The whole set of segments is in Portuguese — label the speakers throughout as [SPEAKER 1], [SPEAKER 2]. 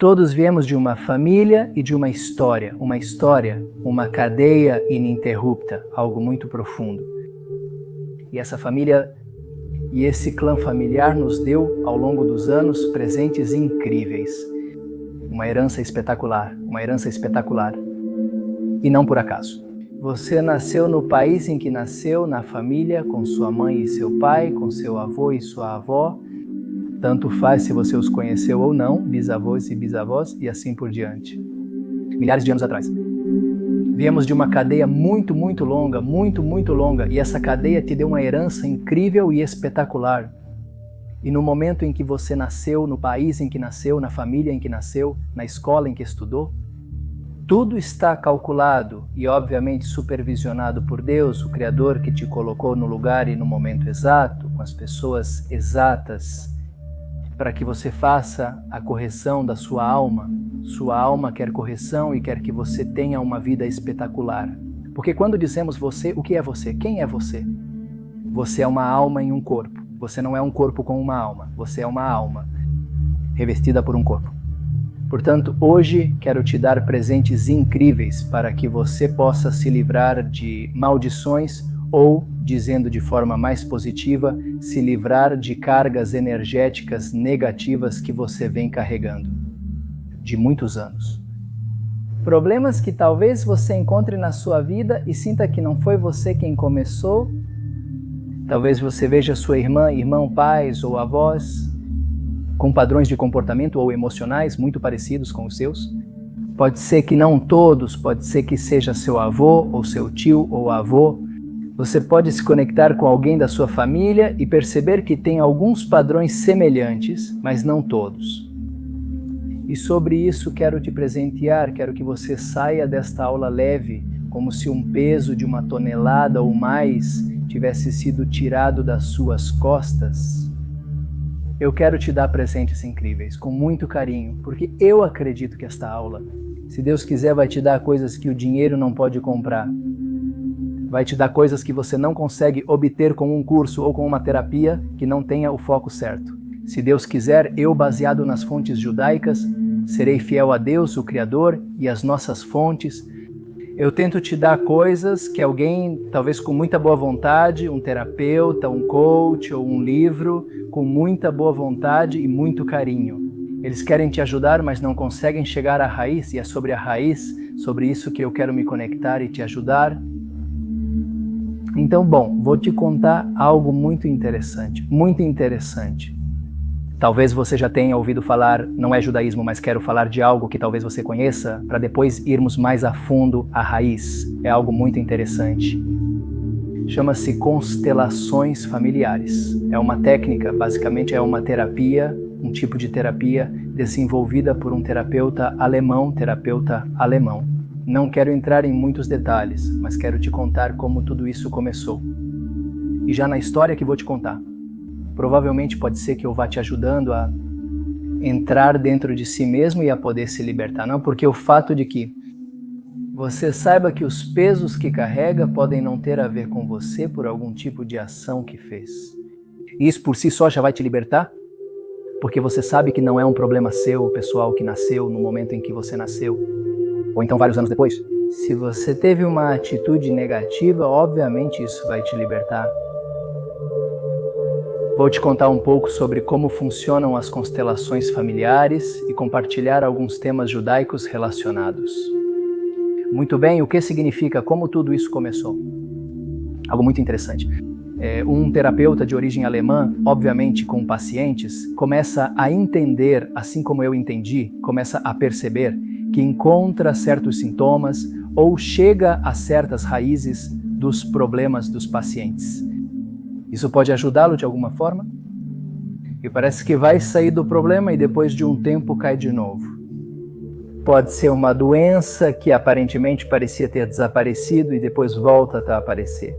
[SPEAKER 1] Todos viemos de uma família e de uma história, uma cadeia ininterrupta, algo muito profundo. E essa família e esse clã familiar nos deu, ao longo dos anos, presentes incríveis. Uma herança espetacular. E não por acaso. Você nasceu no país em que nasceu, na família, com sua mãe e seu pai, com seu avô e sua avó. Tanto faz se você os conheceu ou não, bisavós e bisavós, e assim por diante. Milhares de anos atrás. Viemos de uma cadeia muito longa, e essa cadeia te deu uma herança incrível e espetacular. E no momento em que você nasceu, no país em que nasceu, na família em que nasceu, na escola em que estudou, tudo está calculado e obviamente supervisionado por Deus, o Criador que te colocou no lugar e no momento exato, com as pessoas exatas, para que você faça a correção da sua alma. Sua alma quer correção e quer que você tenha uma vida espetacular. Porque quando dizemos você, o que é você? Quem é você? Você é uma alma em um corpo. Você não é um corpo com uma alma. Você é uma alma revestida por um corpo. Portanto, hoje quero te dar presentes incríveis para que você possa se livrar de maldições ou, dizendo de forma mais positiva, se livrar de cargas energéticas negativas que você vem carregando de muitos anos. Problemas que talvez você encontre na sua vida e sinta que não foi você quem começou. Talvez você veja sua irmã, irmão, pais ou avós com padrões de comportamento ou emocionais muito parecidos com os seus. Pode ser que não todos, pode ser que seja seu avô ou seu tio ou avô. Você pode se conectar com alguém da sua família e perceber que tem alguns padrões semelhantes, mas não todos. E sobre isso quero te presentear, quero que você saia desta aula leve, como se um peso de 1 tonelada ou mais tivesse sido tirado das suas costas. Eu quero te dar presentes incríveis, com muito carinho, porque eu acredito que esta aula, se Deus quiser, vai te dar coisas que o dinheiro não pode comprar. Vai te dar coisas que você não consegue obter com um curso ou com uma terapia que não tenha o foco certo. Se Deus quiser, eu, baseado nas fontes judaicas, serei fiel a Deus, o Criador, e às nossas fontes. Eu tento te dar coisas que alguém, talvez com muita boa vontade, um terapeuta, um coach ou um livro, com muita boa vontade e muito carinho. Eles querem te ajudar, mas não conseguem chegar à raiz, e é sobre a raiz, sobre isso que eu quero me conectar e te ajudar. Então, bom, vou te contar algo muito interessante, muito interessante. Talvez você já tenha ouvido falar, não é judaísmo, mas quero falar de algo que talvez você conheça, para depois irmos mais a fundo à raiz. É algo muito interessante. Chama-se constelações familiares. É uma técnica, basicamente é uma terapia, um tipo de terapia desenvolvida por um terapeuta alemão. Não quero entrar em muitos detalhes, mas quero te contar como tudo isso começou. E já na história que vou te contar, provavelmente pode ser que eu vá te ajudando a entrar dentro de si mesmo e a poder se libertar. Não, porque o fato de que você saiba que os pesos que carrega podem não ter a ver com você por algum tipo de ação que fez. E isso por si só já vai te libertar? Porque você sabe que não é um problema seu, pessoal, que nasceu no momento em que você nasceu, ou então vários anos depois. Se você teve uma atitude negativa, obviamente isso vai te libertar. Vou te contar um pouco sobre como funcionam as constelações familiares e compartilhar alguns temas judaicos relacionados. Muito bem, o que significa, como tudo isso começou? Algo muito interessante. Um terapeuta de origem alemã, obviamente com pacientes, começa a entender, assim como eu entendi, começa a perceber que encontra certos sintomas ou chega a certas raízes dos problemas dos pacientes. Isso pode ajudá-lo de alguma forma? E parece que vai sair do problema e depois de um tempo cai de novo. Pode ser uma doença que aparentemente parecia ter desaparecido e depois volta a aparecer.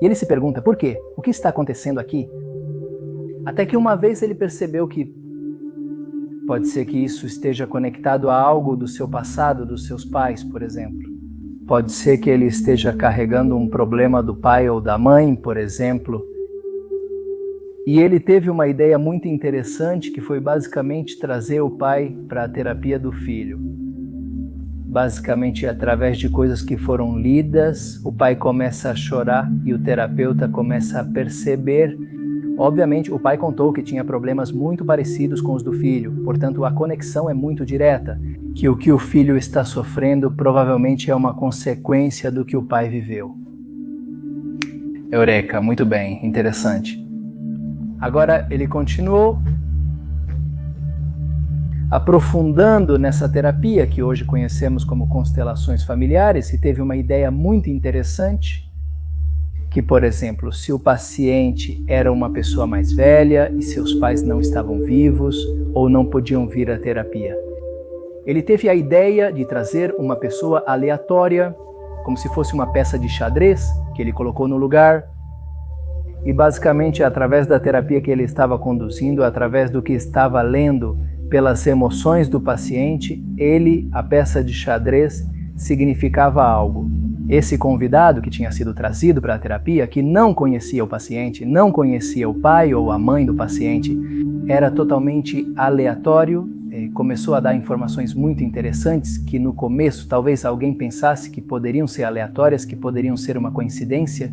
[SPEAKER 1] E ele se pergunta, por quê? O que está acontecendo aqui? Até que uma vez ele percebeu que pode ser que isso esteja conectado a algo do seu passado, dos seus pais, por exemplo. Pode ser que ele esteja carregando um problema do pai ou da mãe, por exemplo. E ele teve uma ideia muito interessante que foi basicamente trazer o pai para a terapia do filho. Basicamente, através de coisas que foram lidas, o pai começa a chorar e o terapeuta começa a perceber. Obviamente, o pai contou que tinha problemas muito parecidos com os do filho, portanto, a conexão é muito direta, que o filho está sofrendo provavelmente é uma consequência do que o pai viveu. Eureka, muito bem, interessante. Agora ele continuou aprofundando nessa terapia que hoje conhecemos como constelações familiares e teve uma ideia muito interessante que, por exemplo, se o paciente era uma pessoa mais velha e seus pais não estavam vivos ou não podiam vir à terapia, ele teve a ideia de trazer uma pessoa aleatória, como se fosse uma peça de xadrez que ele colocou no lugar. E basicamente, através da terapia que ele estava conduzindo, através do que estava lendo, pelas emoções do paciente, ele, a peça de xadrez, significava algo. Esse convidado que tinha sido trazido para a terapia, que não conhecia o paciente, não conhecia o pai ou a mãe do paciente, era totalmente aleatório, começou a dar informações muito interessantes que no começo talvez alguém pensasse que poderiam ser aleatórias, que poderiam ser uma coincidência,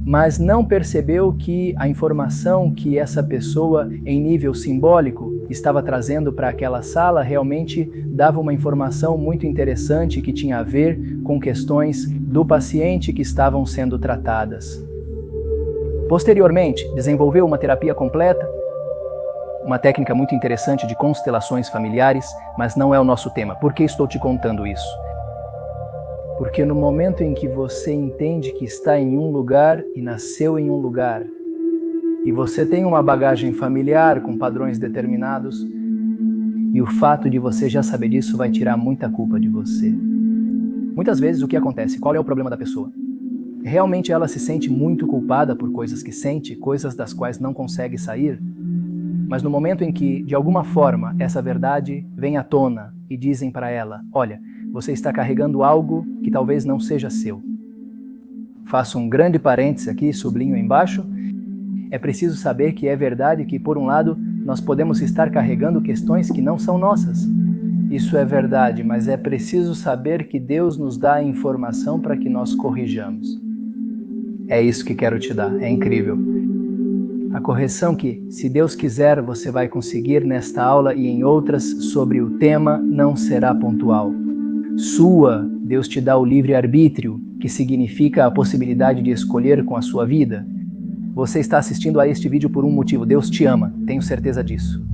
[SPEAKER 1] mas não percebeu que a informação que essa pessoa, em nível simbólico, estava trazendo para aquela sala realmente dava uma informação muito interessante que tinha a ver com questões do paciente que estavam sendo tratadas. Posteriormente, desenvolveu uma terapia completa, uma técnica muito interessante de constelações familiares, mas não é o nosso tema. Por que estou te contando isso? Porque no momento em que você entende que está em um lugar e nasceu em um lugar, e você tem uma bagagem familiar com padrões determinados, e o fato de você já saber disso vai tirar muita culpa de você. Muitas vezes o que acontece? Qual é o problema da pessoa? Realmente ela se sente muito culpada por coisas que sente, coisas das quais não consegue sair, mas no momento em que, de alguma forma, essa verdade vem à tona e dizem para ela, olha, você está carregando algo que talvez não seja seu. Faço um grande parêntese aqui, sublinho embaixo. É preciso saber que é verdade que, por um lado, nós podemos estar carregando questões que não são nossas. Isso é verdade, mas é preciso saber que Deus nos dá a informação para que nós corrijamos. É isso que quero te dar, é incrível. A correção que, se Deus quiser, você vai conseguir nesta aula e em outras sobre o tema não será pontual. Deus te dá o livre-arbítrio, que significa a possibilidade de escolher com a sua vida. Você está assistindo a este vídeo por um motivo, Deus te ama, tenho certeza disso.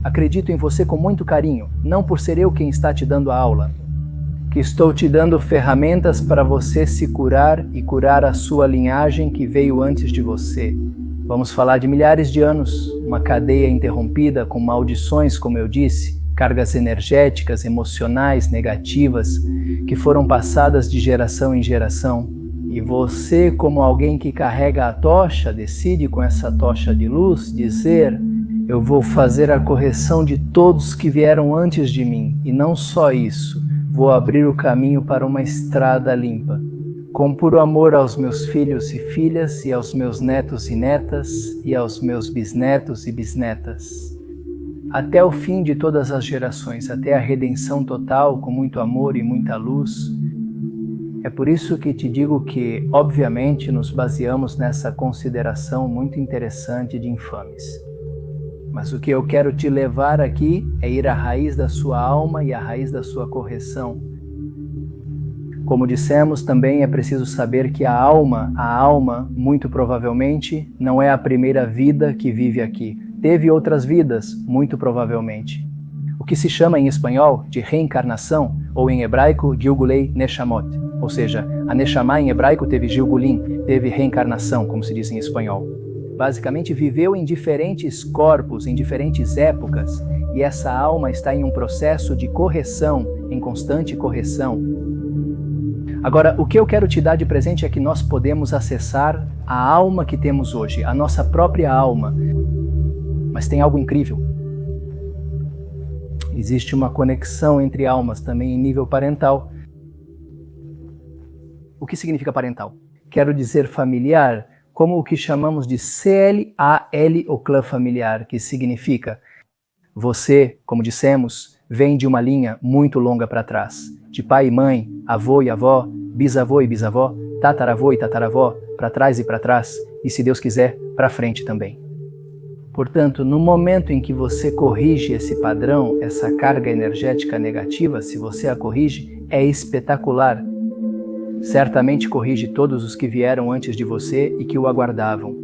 [SPEAKER 1] Acredito em você com muito carinho, não por ser eu quem está te dando a aula, que estou te dando ferramentas para você se curar e curar a sua linhagem que veio antes de você. Vamos falar de milhares de anos, uma cadeia interrompida com maldições, como eu disse, cargas energéticas, emocionais, negativas, que foram passadas de geração em geração. E você, como alguém que carrega a tocha, decide com essa tocha de luz dizer: eu vou fazer a correção de todos que vieram antes de mim, e não só isso, vou abrir o caminho para uma estrada limpa. Com puro amor aos meus filhos e filhas, e aos meus netos e netas, e aos meus bisnetos e bisnetas. Até o fim de todas as gerações, até a redenção total, com muito amor e muita luz. É por isso que te digo que, obviamente, nos baseamos nessa consideração muito interessante de infames. Mas o que eu quero te levar aqui é ir à raiz da sua alma e à raiz da sua correção. Como dissemos, também é preciso saber que a alma, muito provavelmente, não é a primeira vida que vive aqui. Teve outras vidas, muito provavelmente. O que se chama em espanhol de reencarnação, ou em hebraico, Gilgulei Neshamot. Ou seja, a Neshama em hebraico teve Gilgulim, teve reencarnação, como se diz em espanhol. Basicamente viveu em diferentes corpos, em diferentes épocas, e essa alma está em um processo de correção, em constante correção. Agora, o que eu quero te dar de presente é que nós podemos acessar a alma que temos hoje, a nossa própria alma. Mas tem algo incrível. Existe uma conexão entre almas também em nível parental. O que significa parental? Quero dizer familiar, como o que chamamos de CLAL, o clã familiar, que significa: você, como dissemos, vem de uma linha muito longa para trás, de pai e mãe, avô e avó, bisavô e bisavó, tataravô e tataravó, para trás e se Deus quiser, para frente também. Portanto, no momento em que você corrige esse padrão, essa carga energética negativa, se você a corrige, é espetacular. Certamente corrige todos os que vieram antes de você e que o aguardavam.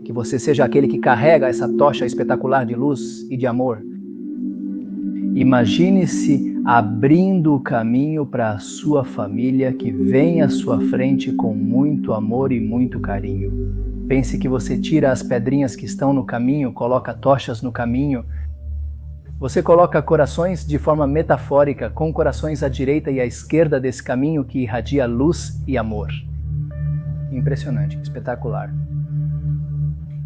[SPEAKER 1] Que você seja aquele que carrega essa tocha espetacular de luz e de amor. Imagine-se abrindo o caminho para a sua família que vem à sua frente com muito amor e muito carinho. Pense que você tira as pedrinhas que estão no caminho, coloca tochas no caminho. Você coloca corações de forma metafórica, com corações à direita e à esquerda desse caminho que irradia luz e amor. Impressionante, espetacular.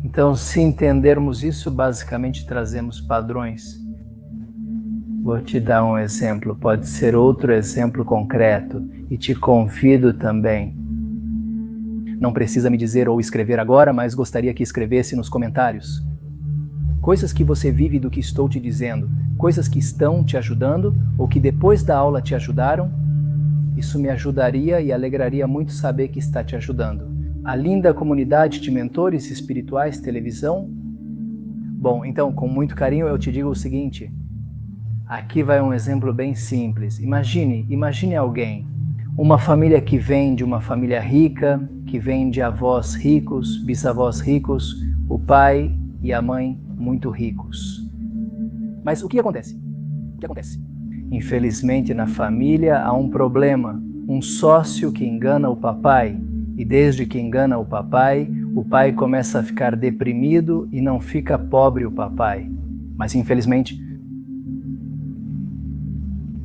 [SPEAKER 1] Então, se entendermos isso, basicamente trazemos padrões. Vou te dar um exemplo, pode ser outro exemplo concreto, e te convido também. Não precisa me dizer ou escrever agora, mas gostaria que escrevesse nos comentários. Coisas que você vive do que estou te dizendo, coisas que estão te ajudando ou que depois da aula te ajudaram, isso me ajudaria e alegraria muito saber que está te ajudando. A linda comunidade de mentores espirituais televisão? Bom, então, com muito carinho eu te digo o seguinte. Aqui vai um exemplo bem simples. Imagine alguém, uma família que vem de uma família rica, que vem de avós ricos, bisavós ricos, o pai e a mãe muito ricos. Mas o que acontece? Infelizmente na família há um problema, um sócio que engana o papai, e desde que engana o pai começa a ficar deprimido e não fica pobre o papai. Mas infelizmente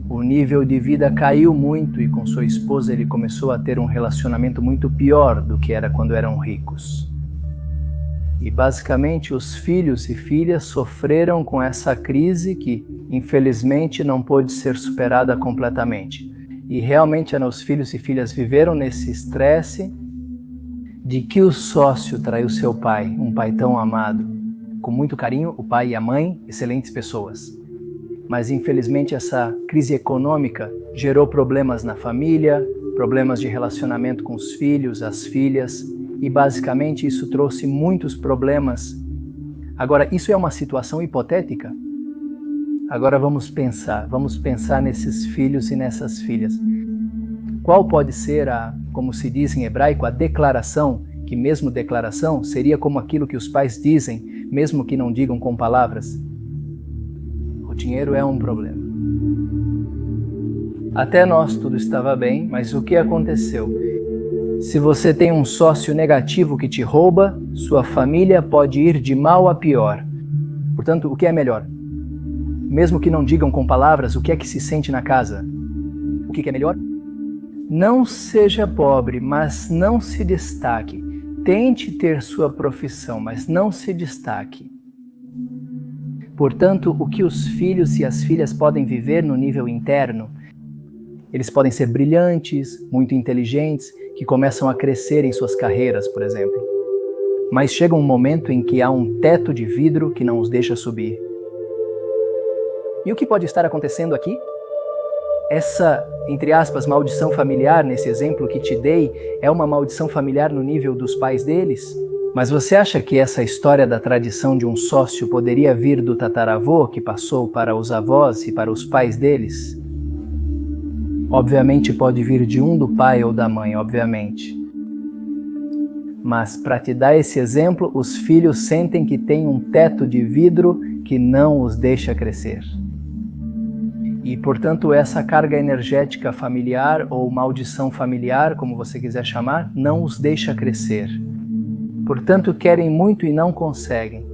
[SPEAKER 1] o nível de vida caiu muito e com sua esposa ele começou a ter um relacionamento muito pior do que era quando eram ricos. E basicamente os filhos e filhas sofreram com essa crise que infelizmente não pôde ser superada completamente. E realmente os filhos e filhas viveram nesse estresse de que o sócio traiu seu pai, um pai tão amado. Com muito carinho, o pai e a mãe, excelentes pessoas. Mas infelizmente essa crise econômica gerou problemas na família, problemas de relacionamento com os filhos, as filhas, e basicamente isso trouxe muitos problemas. Agora, isso é uma situação hipotética? Agora vamos pensar nesses filhos e nessas filhas. Qual pode ser como se diz em hebraico, a declaração, que mesmo declaração seria como aquilo que os pais dizem, mesmo que não digam com palavras? O dinheiro é um problema. Até nós tudo estava bem, mas o que aconteceu? Se você tem um sócio negativo que te rouba, sua família pode ir de mal a pior. Portanto, o que é melhor? Mesmo que não digam com palavras, o que é que se sente na casa? O que é melhor? Não seja pobre, mas não se destaque. Tente ter sua profissão, mas não se destaque. Portanto, o que os filhos e as filhas podem viver no nível interno? Eles podem ser brilhantes, muito inteligentes, que começam a crescer em suas carreiras, por exemplo. Mas chega um momento em que há um teto de vidro que não os deixa subir. E o que pode estar acontecendo aqui? Essa, entre aspas, maldição familiar, nesse exemplo que te dei, é uma maldição familiar no nível dos pais deles? Mas você acha que essa história da tradição de um sócio poderia vir do tataravô que passou para os avós e para os pais deles? Obviamente pode vir de um do pai ou da mãe, obviamente. Mas para te dar esse exemplo, os filhos sentem que tem um teto de vidro que não os deixa crescer. E, portanto, essa carga energética familiar ou maldição familiar, como você quiser chamar, não os deixa crescer. Portanto, querem muito e não conseguem.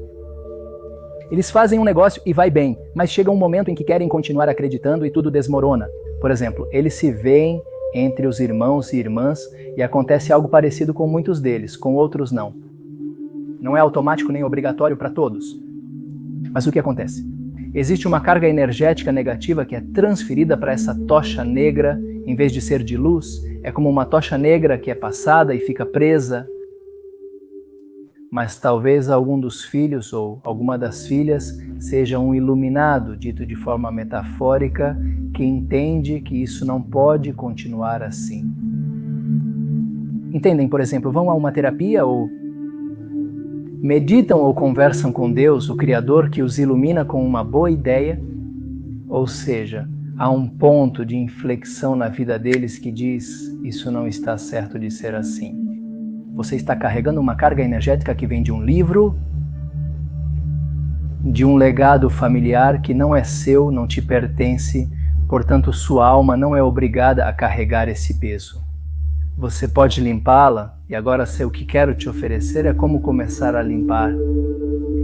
[SPEAKER 1] Eles fazem um negócio e vai bem, mas chega um momento em que querem continuar acreditando e tudo desmorona. Por exemplo, eles se veem entre os irmãos e irmãs e acontece algo parecido com muitos deles, com outros não. Não é automático nem obrigatório para todos. Mas o que acontece? Existe uma carga energética negativa que é transferida para essa tocha negra, em vez de ser de luz, é como uma tocha negra que é passada e fica presa. mas talvez algum dos filhos ou alguma das filhas seja um iluminado, dito de forma metafórica, que entende que isso não pode continuar assim. Entendem, por exemplo, vão a uma terapia ou meditam ou conversam com Deus, o Criador, que os ilumina com uma boa ideia, ou seja, há um ponto de inflexão na vida deles que diz: isso não está certo de ser assim. Você está carregando uma carga energética que vem de um livro, de um legado familiar que não é seu, não te pertence, portanto sua alma não é obrigada a carregar esse peso. Você pode limpá-la, e agora o que quero te oferecer é como começar a limpar.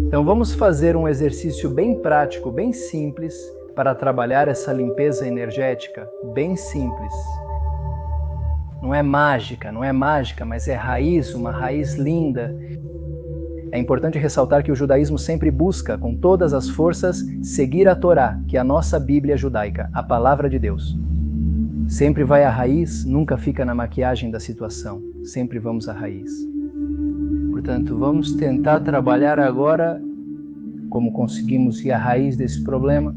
[SPEAKER 1] Então vamos fazer um exercício bem prático, bem simples, para trabalhar essa limpeza energética, bem simples. Não é mágica, mas é raiz, uma raiz linda. É importante ressaltar que o judaísmo sempre busca, com todas as forças, seguir a Torá, que é a nossa Bíblia judaica, a palavra de Deus. Sempre vai à raiz, nunca fica na maquiagem da situação. Sempre vamos à raiz. Portanto, vamos tentar trabalhar agora como conseguimos ir à raiz desse problema.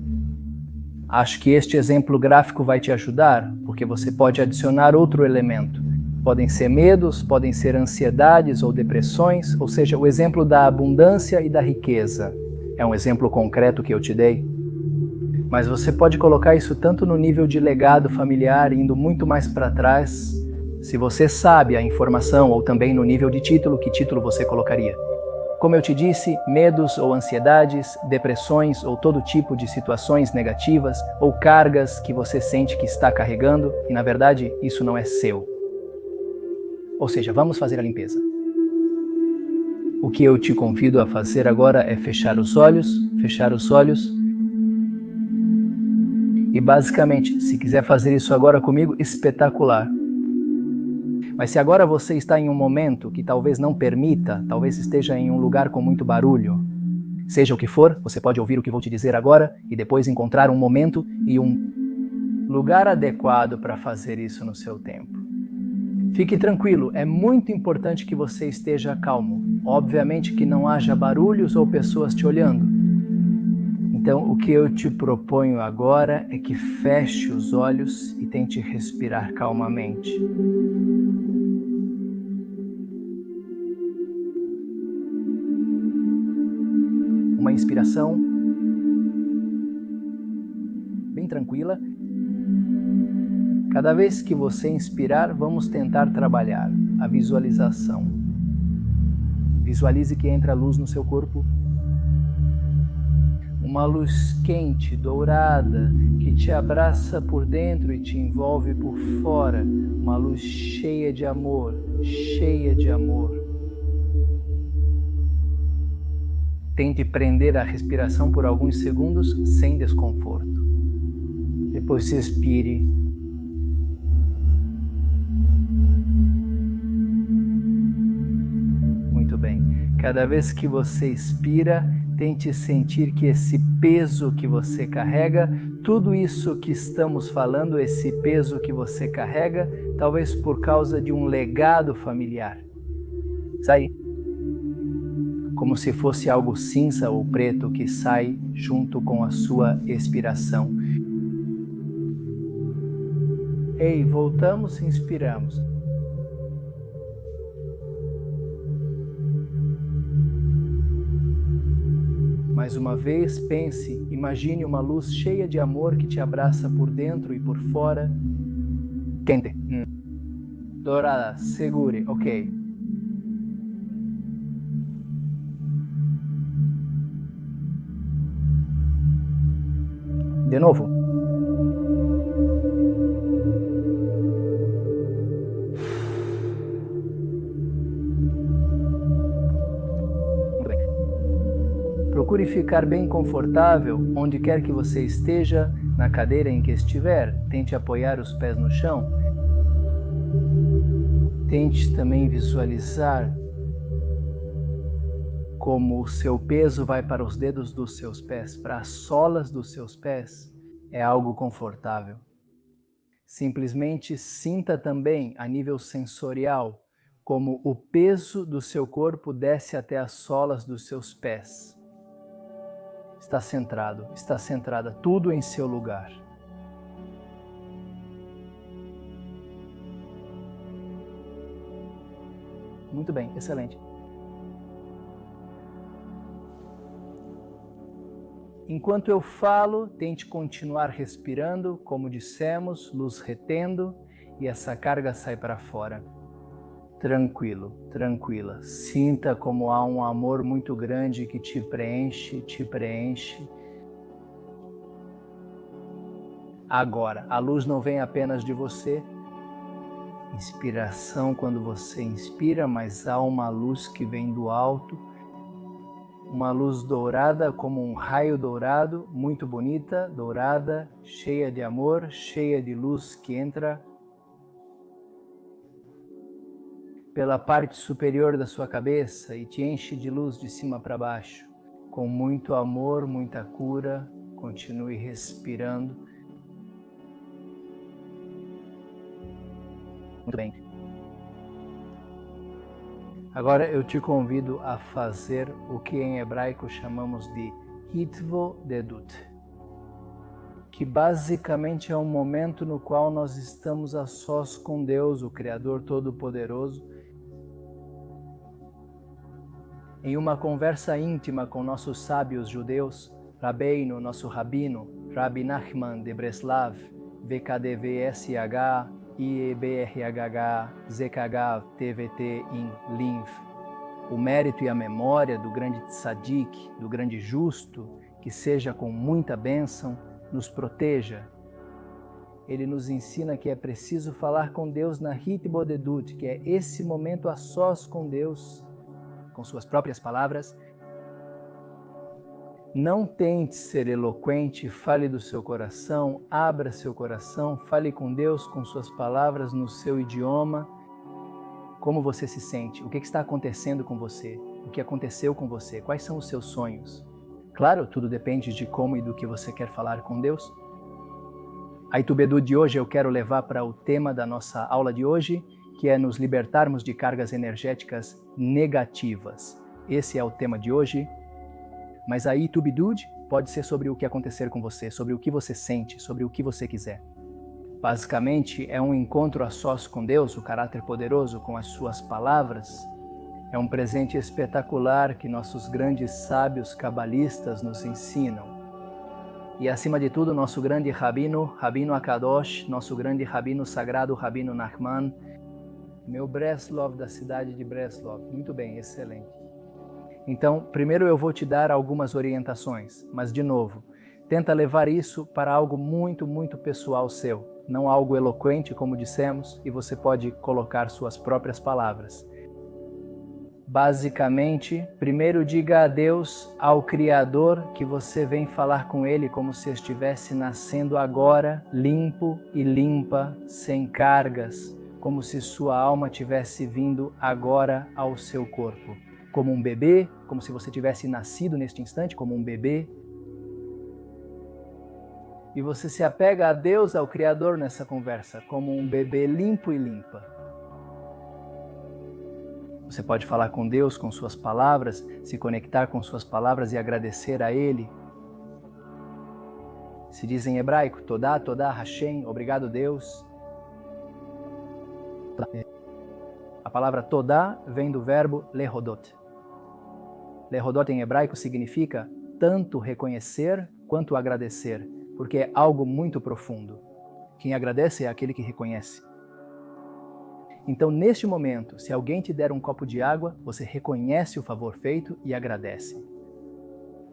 [SPEAKER 1] Acho que este exemplo gráfico vai te ajudar, porque você pode adicionar outro elemento. Podem ser medos, podem ser ansiedades ou depressões, ou seja, o exemplo da abundância e da riqueza. É um exemplo concreto que eu te dei. Mas você pode colocar isso tanto no nível de legado familiar, indo muito mais para trás. Se você sabe a informação, ou também no nível de título, que título você colocaria? Como eu te disse, medos ou ansiedades, depressões ou todo tipo de situações negativas ou cargas que você sente que está carregando e, na verdade, isso não é seu. Ou seja, vamos fazer a limpeza. O que eu te convido a fazer agora é fechar os olhos e basicamente, se quiser fazer isso agora comigo, espetacular. Mas se agora você está em um momento que talvez não permita, talvez esteja em um lugar com muito barulho, seja o que for, você pode ouvir o que vou te dizer agora e depois encontrar um momento e um lugar adequado para fazer isso no seu tempo. Fique tranquilo, é muito importante que você esteja calmo. Obviamente que não haja barulhos ou pessoas te olhando. Então, o que eu te proponho agora é que feche os olhos e tente respirar calmamente. Uma inspiração bem tranquila. Cada vez que você inspirar, vamos tentar trabalhar a visualização. Visualize que entra luz no seu corpo. Uma luz quente, dourada, que te abraça por dentro e te envolve por fora. Uma luz cheia de amor, cheia de amor. Tente prender a respiração por alguns segundos sem desconforto. Depois expire. Muito bem. Cada vez que você expira, tente sentir que esse peso que você carrega, tudo isso que estamos falando, esse peso que você carrega, talvez por causa de um legado familiar. Sai. Como se fosse algo cinza ou preto que sai junto com a sua expiração. Ei, voltamos e inspiramos. Mais uma vez, pense, imagine uma luz cheia de amor que te abraça por dentro e por fora. Quente. Dourada, segure, ok. De novo. Muito bem. Procure ficar bem confortável onde quer que você esteja, na cadeira em que estiver. Tente apoiar os pés no chão. Tente também visualizar como o seu peso vai para os dedos dos seus pés, para as solas dos seus pés. É algo confortável. Simplesmente sinta também, a nível sensorial, como o peso do seu corpo desce até as solas dos seus pés. Está centrado, está centrada, tudo em seu lugar. Muito bem, excelente. Enquanto eu falo, tente continuar respirando, como dissemos, luz retendo, e essa carga sai para fora. Tranquilo, tranquila. Sinta como há um amor muito grande que te preenche, te preenche. Agora, a luz não vem apenas de você. Inspiração quando você inspira, mas há uma luz que vem do alto. Uma luz dourada, como um raio dourado, muito bonita, dourada, cheia de amor, cheia de luz que entra pela parte superior da sua cabeça e te enche de luz de cima para baixo. Com muito amor, muita cura, continue respirando. Muito bem. Agora eu te convido a fazer o que em hebraico chamamos de Hitvodedut, que basicamente é um momento no qual nós estamos a sós com Deus, o Criador Todo-Poderoso, em uma conversa íntima com nossos sábios judeus, Rabbeinu, nosso Rabino, Rabbi Nachman de Breslav, VKDVSH, IEBRHH, ZKH, TVT em Linv. O mérito e a memória do grande tzadik, do grande justo, que seja com muita bênção, nos proteja. Ele nos ensina que é preciso falar com Deus na Hitvodedut, que é esse momento a sós com Deus, com suas próprias palavras. Não tente ser eloquente, fale do seu coração, abra seu coração, fale com Deus com suas palavras no seu idioma. Como você se sente? O que está acontecendo com você? O que aconteceu com você? Quais são os seus sonhos? Claro, tudo depende de como e do que você quer falar com Deus. A Itubedu de hoje eu quero levar para o tema da nossa aula de hoje, que é nos libertarmos de cargas energéticas negativas. Esse é o tema de hoje. Mas a Itubidud pode ser sobre o que acontecer com você, sobre o que você sente, sobre o que você quiser. Basicamente, é um encontro a sós com Deus, o caráter poderoso, com as suas palavras. É um presente espetacular que nossos grandes sábios cabalistas nos ensinam. E, acima de tudo, nosso grande Rabino, Rabino Akadosh, nosso grande Rabino sagrado, Rabino Nachman, meu Breslov, da cidade de Breslov. Muito bem, excelente. Então, primeiro eu vou te dar algumas orientações, mas de novo, tenta levar isso para algo muito, muito pessoal seu, não algo eloquente, como dissemos, e você pode colocar suas próprias palavras. Basicamente, primeiro diga a Deus, ao Criador, que você vem falar com Ele como se estivesse nascendo agora, limpo e limpa, sem cargas, como se sua alma tivesse vindo agora ao seu corpo. Como um bebê, como se você tivesse nascido neste instante, como um bebê. E você se apega a Deus, ao Criador nessa conversa, como um bebê limpo e limpa. Você pode falar com Deus com suas palavras, se conectar com suas palavras e agradecer a Ele. Se diz em hebraico, Todá, Todá, Hashem, obrigado Deus. A palavra Todá vem do verbo lehodot. Lehodot em hebraico significa tanto reconhecer quanto agradecer, porque é algo muito profundo. Quem agradece é aquele que reconhece. Então, neste momento, se alguém te der um copo de água, você reconhece o favor feito e agradece.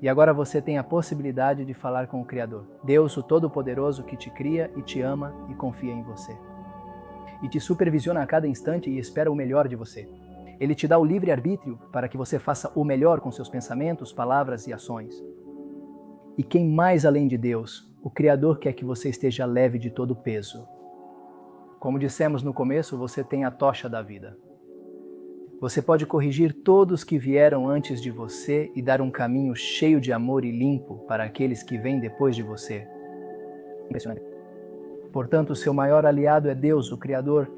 [SPEAKER 1] E agora você tem a possibilidade de falar com o Criador, Deus, o Todo-Poderoso que te cria e te ama e confia em você. E te supervisiona a cada instante e espera o melhor de você. Ele te dá o livre-arbítrio para que você faça o melhor com seus pensamentos, palavras e ações. E quem mais além de Deus, o Criador quer que você esteja leve de todo o peso. Como dissemos no começo, você tem a tocha da vida. Você pode corrigir todos que vieram antes de você e dar um caminho cheio de amor e limpo para aqueles que vêm depois de você. Impressionante. Portanto, o seu maior aliado é Deus, o Criador.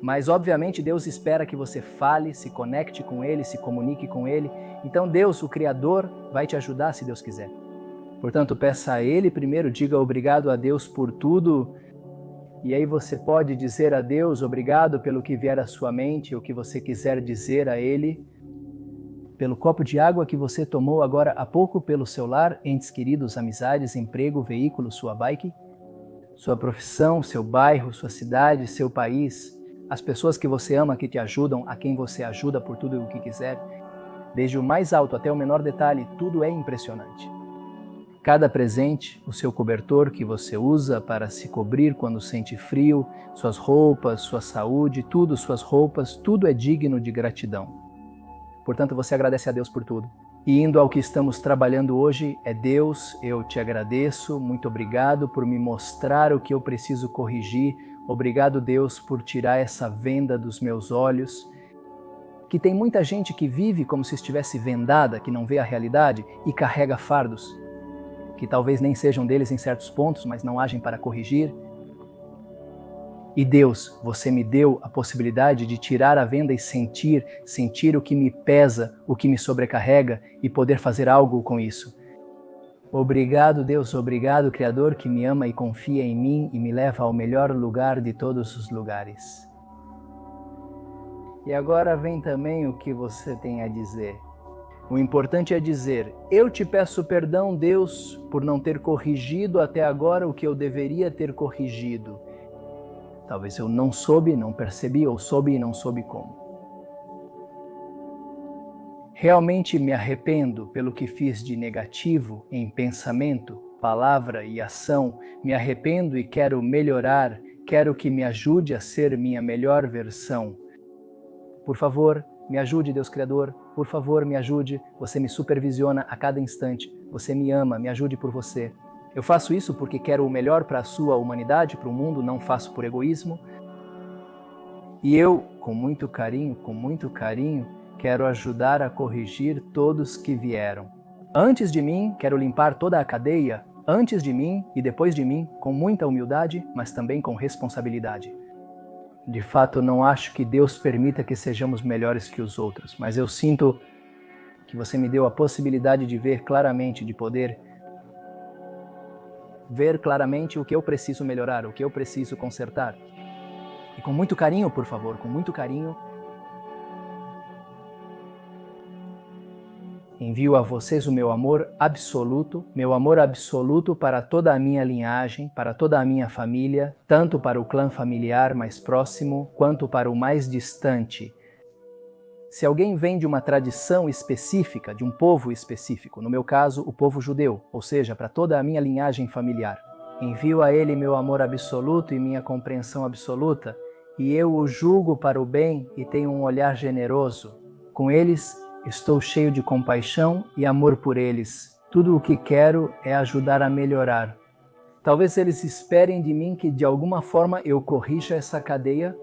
[SPEAKER 1] Mas, obviamente, Deus espera que você fale, se conecte com Ele, se comunique com Ele. Então, Deus, o Criador, vai te ajudar se Deus quiser. Portanto, peça a Ele primeiro, diga obrigado a Deus por tudo. E aí você pode dizer a Deus obrigado pelo que vier à sua mente, o que você quiser dizer a Ele. Pelo copo de água que você tomou agora há pouco, pelo seu lar, entes queridos, amizades, emprego, veículo, sua bike, sua profissão, seu bairro, sua cidade, seu país, as pessoas que você ama, que te ajudam, a quem você ajuda por tudo o que quiser. Desde o mais alto até o menor detalhe, tudo é impressionante. Cada presente, o seu cobertor que você usa para se cobrir quando sente frio, suas roupas, sua saúde, tudo, suas roupas, tudo é digno de gratidão. Portanto, você agradece a Deus por tudo. E indo ao que estamos trabalhando hoje, é Deus, eu te agradeço, muito obrigado por me mostrar o que eu preciso corrigir. Obrigado, Deus, por tirar essa venda dos meus olhos. Que tem muita gente que vive como se estivesse vendada, que não vê a realidade e carrega fardos, que talvez nem sejam deles em certos pontos, mas não agem para corrigir. E Deus, você me deu a possibilidade de tirar a venda e sentir o que me pesa, o que me sobrecarrega e poder fazer algo com isso. Obrigado, Deus, obrigado, Criador, que me ama e confia em mim e me leva ao melhor lugar de todos os lugares. E agora vem também o que você tem a dizer. O importante é dizer, eu te peço perdão, Deus, por não ter corrigido até agora o que eu deveria ter corrigido. Talvez eu não soube, não percebi, ou soube e não soube como. Realmente me arrependo pelo que fiz de negativo em pensamento, palavra e ação. Me arrependo e quero melhorar, quero que me ajude a ser minha melhor versão. Por favor, me ajude, Deus Criador. Por favor, me ajude. Você me supervisiona a cada instante. Você me ama, me ajude por você. Eu faço isso porque quero o melhor para a sua humanidade, para o mundo, não faço por egoísmo. E eu, com muito carinho, quero ajudar a corrigir todos que vieram. Antes de mim, quero limpar toda a cadeia, antes de mim e depois de mim, com muita humildade, mas também com responsabilidade. De fato, não acho que Deus permita que sejamos melhores que os outros, mas eu sinto que você me deu a possibilidade de ver claramente, de poder ver claramente o que eu preciso melhorar, o que eu preciso consertar. E com muito carinho, por favor, com muito carinho, envio a vocês o meu amor absoluto para toda a minha linhagem, para toda a minha família, tanto para o clã familiar mais próximo, quanto para o mais distante. Se alguém vem de uma tradição específica, de um povo específico, no meu caso, o povo judeu, ou seja, para toda a minha linhagem familiar, envio a ele meu amor absoluto e minha compreensão absoluta, e eu o julgo para o bem e tenho um olhar generoso. Com eles, estou cheio de compaixão e amor por eles. Tudo o que quero é ajudar a melhorar. Talvez eles esperem de mim que de alguma forma eu corrija essa cadeia,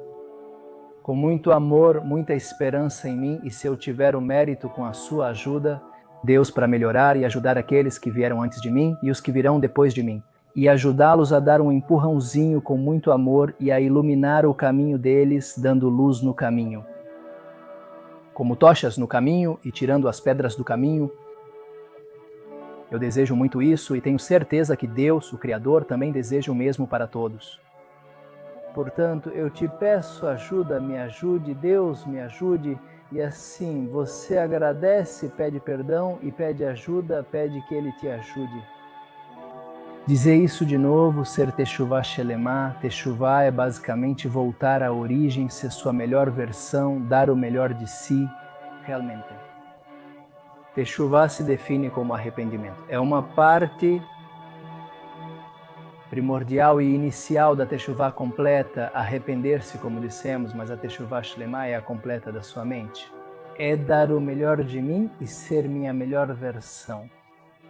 [SPEAKER 1] com muito amor, muita esperança em mim, e se eu tiver o mérito com a sua ajuda, Deus, para melhorar e ajudar aqueles que vieram antes de mim e os que virão depois de mim, e ajudá-los a dar um empurrãozinho com muito amor e a iluminar o caminho deles, dando luz no caminho. Como tochas no caminho e tirando as pedras do caminho. Eu desejo muito isso e tenho certeza que Deus, o Criador, também deseja o mesmo para todos. Portanto, eu te peço ajuda, me ajude, Deus me ajude, e assim você agradece, pede perdão e pede ajuda, pede que Ele te ajude. Dizer isso de novo, ser Teshuvah Shelemah. Teshuvah é basicamente voltar à origem, ser sua melhor versão, dar o melhor de si, realmente. Teshuvah se define como arrependimento. É uma parte primordial e inicial da Teshuvah completa, arrepender-se, como dissemos, mas a Teshuvah Shlemah é a completa da sua mente. É dar o melhor de mim e ser minha melhor versão.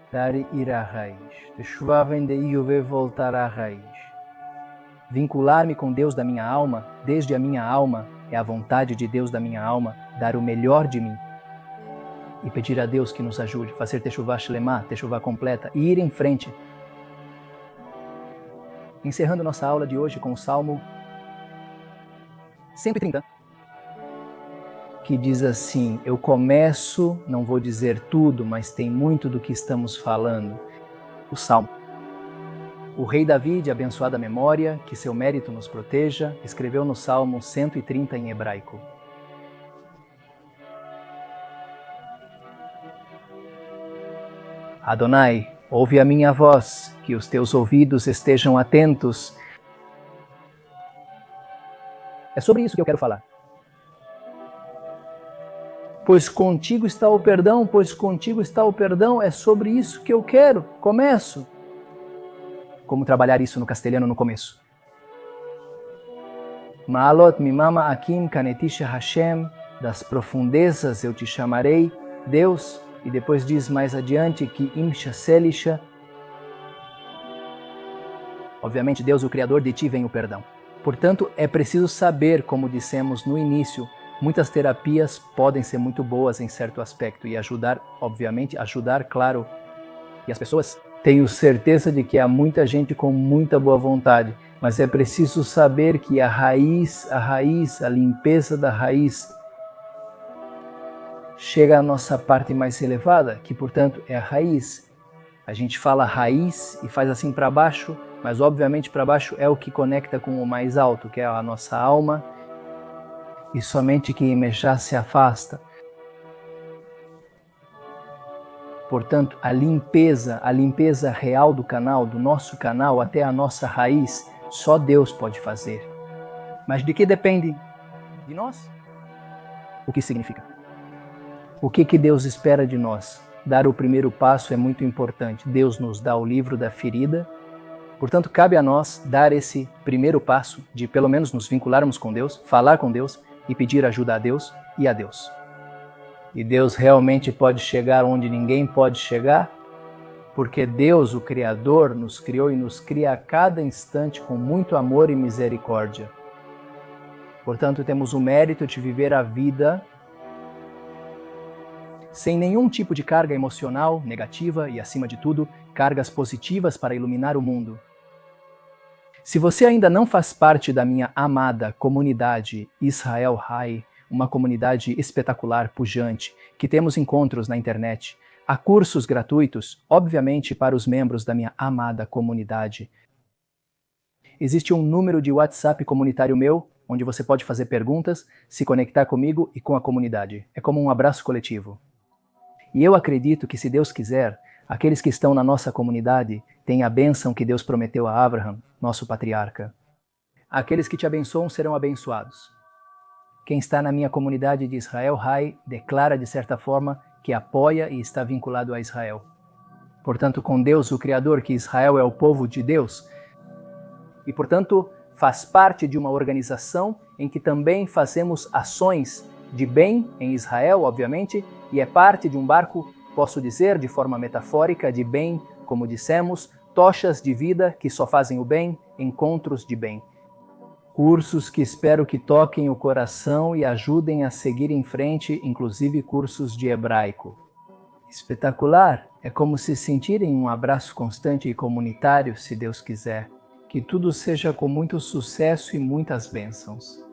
[SPEAKER 1] Dar e ir à raiz. Teshuvah vem de Iyuvé, voltar à raiz. Vincular-me com Deus da minha alma, desde a minha alma, é a vontade de Deus da minha alma, dar o melhor de mim. E pedir a Deus que nos ajude, fazer Teshuvah Shlemah, Teshuvah completa, e ir em frente. Encerrando nossa aula de hoje com o Salmo 130, que diz assim: eu começo, não vou dizer tudo, mas tem muito do que estamos falando. O Salmo. O rei Davi, de abençoada memória, que seu mérito nos proteja, escreveu no Salmo 130 em hebraico: Adonai, ouve a minha voz, que os teus ouvidos estejam atentos. É sobre isso que eu quero falar. Pois contigo está o perdão, pois contigo está o perdão, é sobre isso que eu quero. Começo. Como trabalhar isso no castelhano no começo? Ma'alot mimama akim kanetisha Hashem, das profundezas eu te chamarei, Deus. E depois diz mais adiante que imsha selisha. Obviamente Deus, o Criador, de ti vem o perdão. Portanto, é preciso saber, como dissemos no início, muitas terapias podem ser muito boas em certo aspecto e ajudar, obviamente, claro, e as pessoas. Tenho certeza de que há muita gente com muita boa vontade, mas é preciso saber que a limpeza da raiz, chega à nossa parte mais elevada, que portanto é a raiz. A gente fala raiz e faz assim para baixo, mas obviamente para baixo é o que conecta com o mais alto, que é a nossa alma, e somente quem já se afasta. Portanto, a limpeza real do canal, do nosso canal até a nossa raiz, só Deus pode fazer. Mas de que depende? De nós. O que significa? O que Deus espera de nós? Dar o primeiro passo é muito importante. Deus nos dá o livro da ferida. Portanto, cabe a nós dar esse primeiro passo de pelo menos nos vincularmos com Deus, falar com Deus e pedir ajuda a Deus e a Deus. E Deus realmente pode chegar onde ninguém pode chegar, porque Deus, o Criador, nos criou e nos cria a cada instante com muito amor e misericórdia. Portanto, temos o mérito de viver a vida sem nenhum tipo de carga emocional negativa e, acima de tudo, cargas positivas para iluminar o mundo. Se você ainda não faz parte da minha amada comunidade Israel High, uma comunidade espetacular, pujante, que temos encontros na internet, há cursos gratuitos, obviamente para os membros da minha amada comunidade. Existe um número de WhatsApp comunitário meu, onde você pode fazer perguntas, se conectar comigo e com a comunidade. É como um abraço coletivo. E eu acredito que, se Deus quiser, aqueles que estão na nossa comunidade têm a bênção que Deus prometeu a Abraham, nosso patriarca. Aqueles que te abençoam serão abençoados. Quem está na minha comunidade de Israel High declara, de certa forma, que apoia e está vinculado a Israel. Portanto, com Deus, o Criador, que Israel é o povo de Deus, e, portanto, faz parte de uma organização em que também fazemos ações de bem em Israel, obviamente, e é parte de um barco, posso dizer, de forma metafórica, de bem, como dissemos, tochas de vida que só fazem o bem, encontros de bem. Cursos que espero que toquem o coração e ajudem a seguir em frente, inclusive cursos de hebraico. Espetacular! É como se sentirem um abraço constante e comunitário, se Deus quiser. Que tudo seja com muito sucesso e muitas bênçãos.